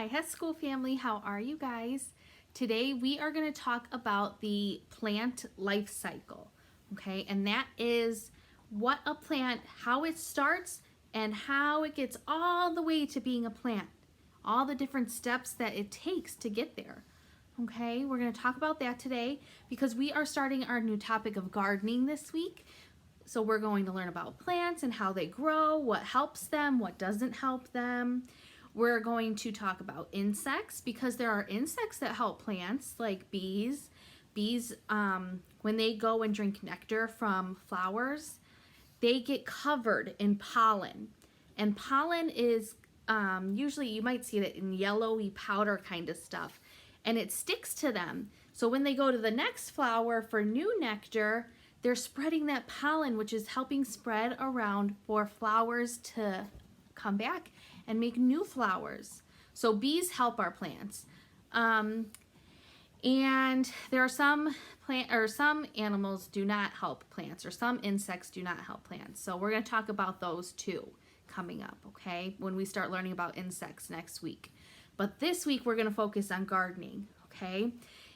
HES School family, how are you guys? Today we are going to talk about the plant life cycle, okay? And that is what a plant, how it starts and how it gets all the way to being a plant. All the different steps that it takes to get there. Okay, we're going to talk about that today because we are starting our new topic of gardening this week. So we're going to learn about plants and how they grow, what helps them, what doesn't help them. We're going to talk about insects because there are insects that help plants like bees. Bees, when they go and drink nectar from flowers, they get covered in pollen. And pollen is usually, you might see it in yellowy powder kind of stuff, and it sticks to them. So when they go to the next flower for new nectar, they're spreading that pollen, which is helping spread around for flowers to come back and make new flowers. So bees help our plants. And there are some animals do not help plants, or some insects do not help plants. So we're going to talk about those too coming up, okay, when we start learning about insects next week. But this week we're going to focus on gardening, okay?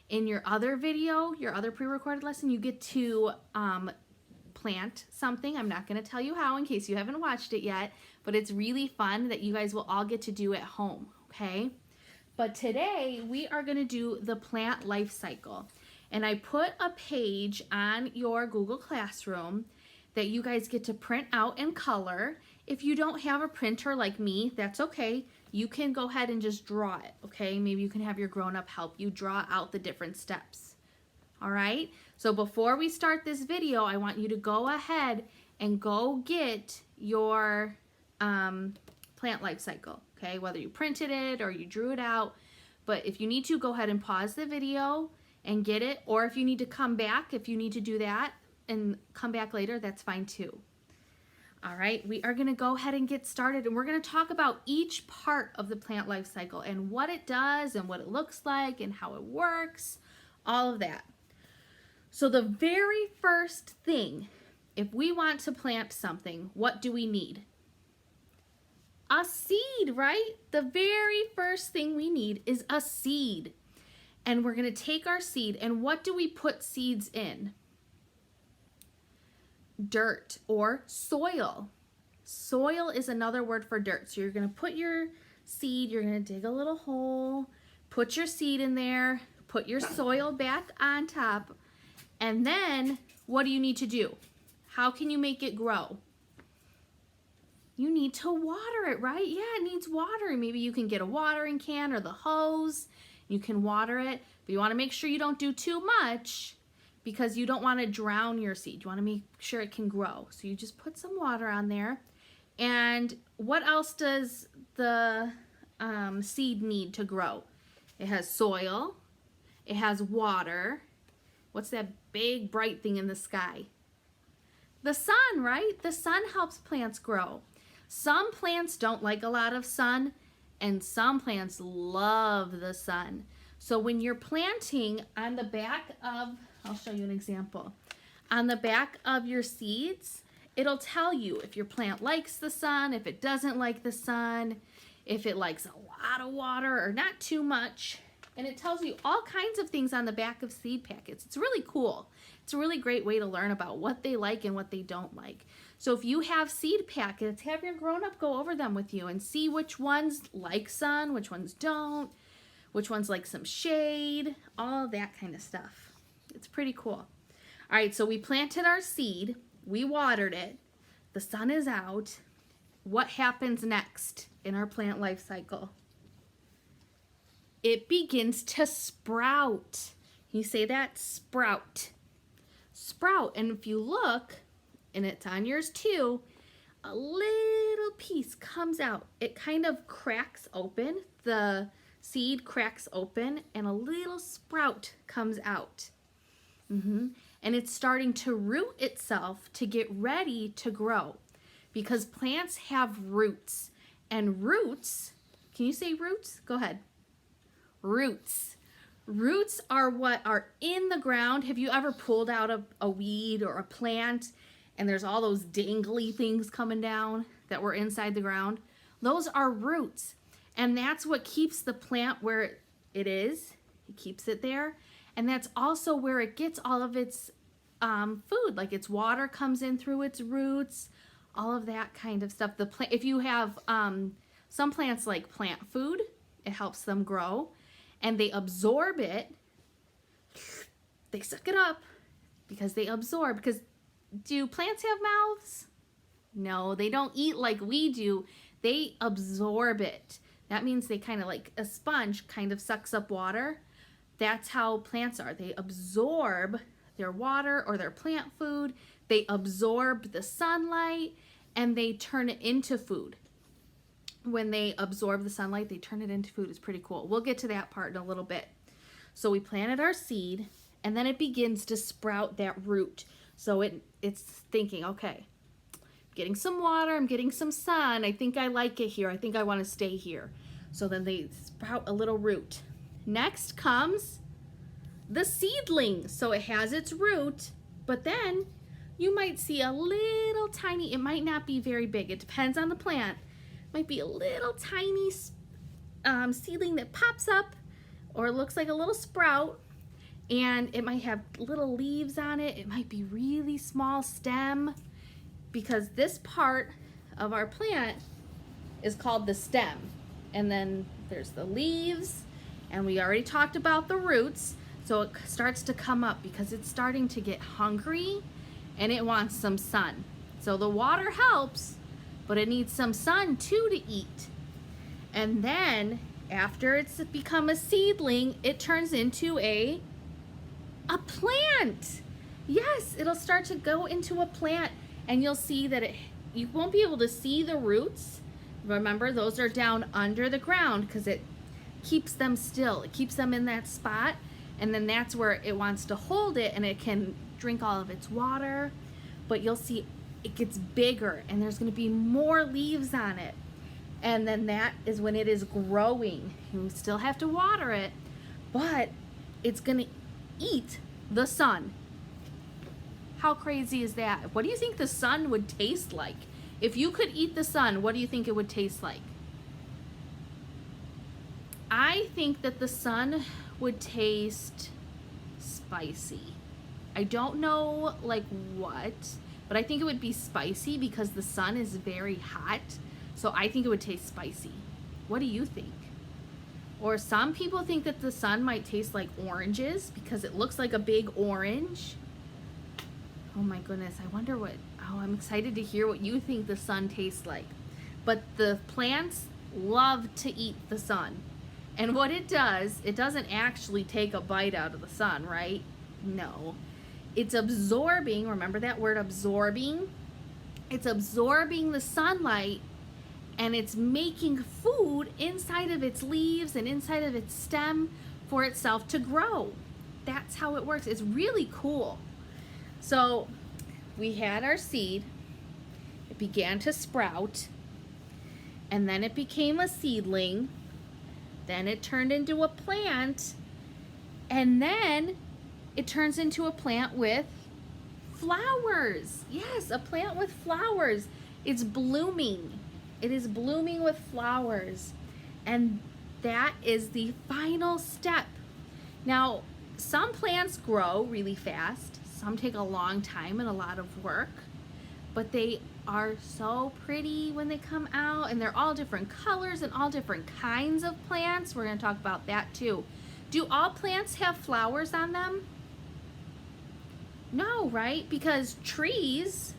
In your other video, your other pre-recorded lesson, you get to plant something. I'm not going to tell you how in case you haven't watched it yet, but it's really fun that you guys will all get to do at home, okay? But today we are going to do the plant life cycle. And I put a page on your Google Classroom that you guys get to print out and color. If you don't have a printer like me, that's okay. You can go ahead and just draw it, okay? Maybe you can have your grown-up help you draw out the different steps. All right? So before we start this video, I want you to go ahead and go get your plant life cycle, okay? Whether you printed it or you drew it out. But if you need to, go ahead and pause the video and get it. Or if you need to come back, if you need to do that and come back later, that's fine too. All right, we are going to go ahead and get started, and we're going to talk about each part of the plant life cycle and what it does and what it looks like and how it works, all of that. So the very first thing, if we want to plant something, what do we need? A seed, right? The very first thing we need is a seed. And we're going to take our seed, and what do we put seeds in? Dirt or soil. Soil is another word for dirt. So you're going to put your seed, you're going to dig a little hole, put your seed in there, put your soil back on top, and then what do you need to do? How can you make it grow? You need to water it, right? Yeah, it needs water. Maybe you can get a watering can or the hose. You can water it, but you want to make sure you don't do too much, because you don't want to drown your seed. You want to make sure it can grow. So you just put some water on there. And what else does the seed need to grow? It has soil. It has water. What's that big bright thing in the sky? The sun, right? The sun helps plants grow. Some plants don't like a lot of sun, and some plants love the sun. So when you're planting, on the back of, I'll show you an example. On the back of your seeds, it'll tell you if your plant likes the sun, if it doesn't like the sun, if it likes a lot of water or not too much. And it tells you all kinds of things on the back of seed packets. It's really cool. It's a really great way to learn about what they like and what they don't like. So if you have seed packets, have your grown-up go over them with you and see which ones like sun, which ones don't, which ones like some shade, all that kind of stuff. It's pretty cool. All right, so we planted our seed, we watered it, the sun is out. What happens next in our plant life cycle? It begins to sprout. Can you say that? Sprout. Sprout. And if you look, and it's on yours too, a little piece comes out. It kind of cracks open. The seed cracks open and a little sprout comes out. And it's starting to root itself to get ready to grow, because plants have roots. And roots, can you say roots? Go ahead. Roots. Roots are what are in the ground. Have you ever pulled out a weed or a plant and there's all those dangly things coming down that were inside the ground? Those are roots. And that's what keeps the plant where it is. It keeps it there. And that's also where it gets all of its food, like its water comes in through its roots, all of that kind of stuff. The plant, if you have some plants like plant food, it helps them grow, and they absorb it. They suck it up because they absorb. Because do plants have mouths? No, they don't eat like we do. They absorb it. That means they kind of like a sponge kind of sucks up water. That's how plants are. They absorb their water or their plant food. They absorb the sunlight and they turn it into food. When they absorb the sunlight, they turn it into food. It's pretty cool. We'll get to that part in a little bit. So we planted our seed and then it begins to sprout that root. So it's thinking, okay, getting some water, I'm getting some sun. I think I like it here. I think I want to stay here. So then they sprout a little root. Next comes the seedling. So it has its root, but then you might see a little tiny, it might not be very big. It depends on the plant. It might be a little tiny seedling that pops up or looks like a little sprout, and it might have little leaves on it. It might be really small stem, because this part of our plant is called the stem. And then there's the leaves, and we already talked about the roots. So it starts to come up because it's starting to get hungry and it wants some sun. So the water helps, but it needs some sun too to eat. And then after it's become a seedling, it turns into a plant. Yes, it'll start to go into a plant, and you'll see that you won't be able to see the roots. Remember, those are down under the ground because it keeps them still. It keeps them in that spot, and then that's where it wants to hold it, and it can drink all of its water. But you'll see it gets bigger, and there's going to be more leaves on it. And then that is when it is growing. You still have to water it, but it's going to eat the sun. How crazy is that? What do you think the sun would taste like? If you could eat the sun, what do you think it would taste like? I think that the sun would taste spicy. I don't know like what, but I think it would be spicy because the sun is very hot. So I think it would taste spicy. What do you think? Or some people think that the sun might taste like oranges because it looks like a big orange. Oh my goodness, I wonder what, I'm excited to hear what you think the sun tastes like. But the plants love to eat the sun. And what it does, it doesn't actually take a bite out of the sun, right? No. It's absorbing, remember that word absorbing? It's absorbing the sunlight, and it's making food inside of its leaves and inside of its stem for itself to grow. That's how it works. It's really cool. So we had our seed, it began to sprout, and then it became a seedling, then it turned into a plant, and then it turns into a plant with flowers. Yes, a plant with flowers. It's blooming. It is blooming with flowers, and that is the final step. Now, some plants grow really fast. Some take a long time and a lot of work, but they are so pretty when they come out, and they're all different colors and all different kinds of plants. We're going to talk about that too. Do all plants have flowers on them? No, right? Because trees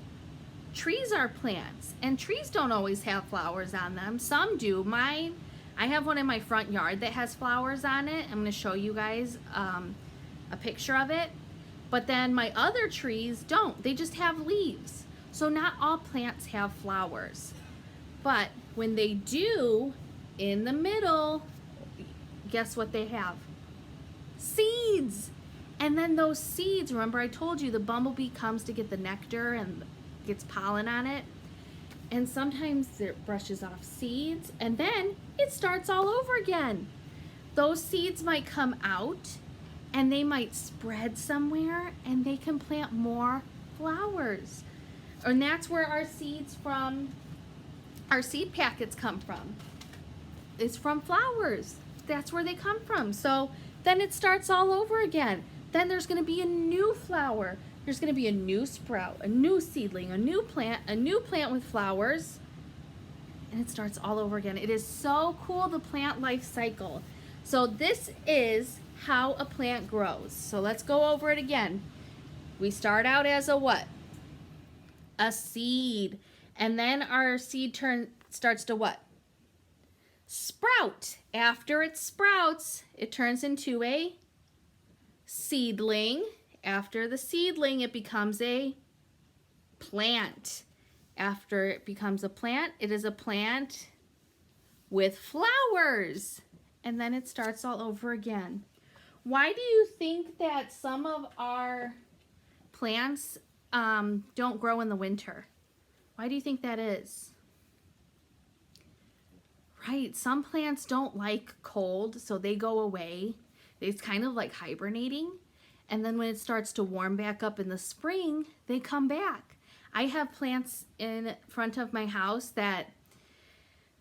are plants, and trees don't always have flowers on them. Some do. I have one in my front yard that has flowers on it. I'm going to show you guys a picture of it. But then my other trees don't. They just have leaves. So not all plants have flowers. But when they do, in the middle, guess what they have? Seeds. And then those seeds, remember I told you the bumblebee comes to get the nectar and gets pollen on it. And sometimes it brushes off seeds, and then it starts all over again. Those seeds might come out, and they might spread somewhere, and they can plant more flowers. And that's where our seeds from, our seed packets come from. is from flowers. That's where they come from. So then it starts all over again. Then there's going to be a new flower. There's going to be a new sprout, a new seedling, a new plant with flowers. And it starts all over again. It is so cool, the plant life cycle. So this is how a plant grows. So let's go over it again. We start out as a what? A seed. And then our seed starts to what? Sprout. After it sprouts, it turns into a seedling. After the seedling, it becomes a plant. After it becomes a plant, it is a plant with flowers. And then it starts all over again. Why do you think that some of our plants don't grow in the winter? Why do you think that is? Right, some plants don't like cold, so they go away. It's kind of like hibernating. And then when it starts to warm back up in the spring, they come back. I have plants in front of my house that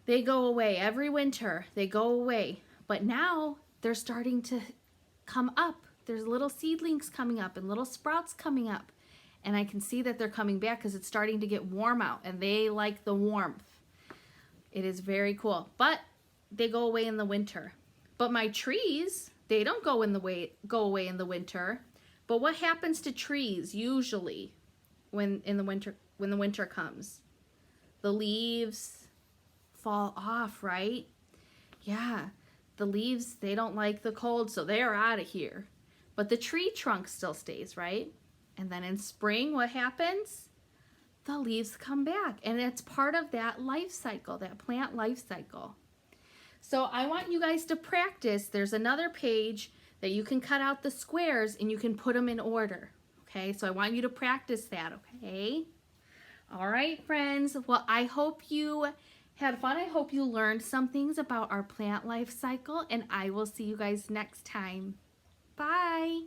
they go away every winter. They go away. But now they're starting to come up. There's little seedlings coming up and little sprouts coming up. And I can see that they're coming back because it's starting to get warm out and they like the warmth. It is very cool. But they go away in the winter. But my trees, they don't go away in the winter. But what happens to trees usually when the winter comes? The leaves fall off, right? Yeah. The leaves, they don't like the cold, so they're out of here. But the tree trunk still stays, right? And then in spring, what happens? The leaves come back. And it's part of that life cycle, that plant life cycle. So I want you guys to practice. There's another page that you can cut out the squares and you can put them in order. Okay, so I want you to practice that, okay? All right, friends. Well, I hope you had fun. I hope you learned some things about our plant life cycle, and I will see you guys next time. Bye.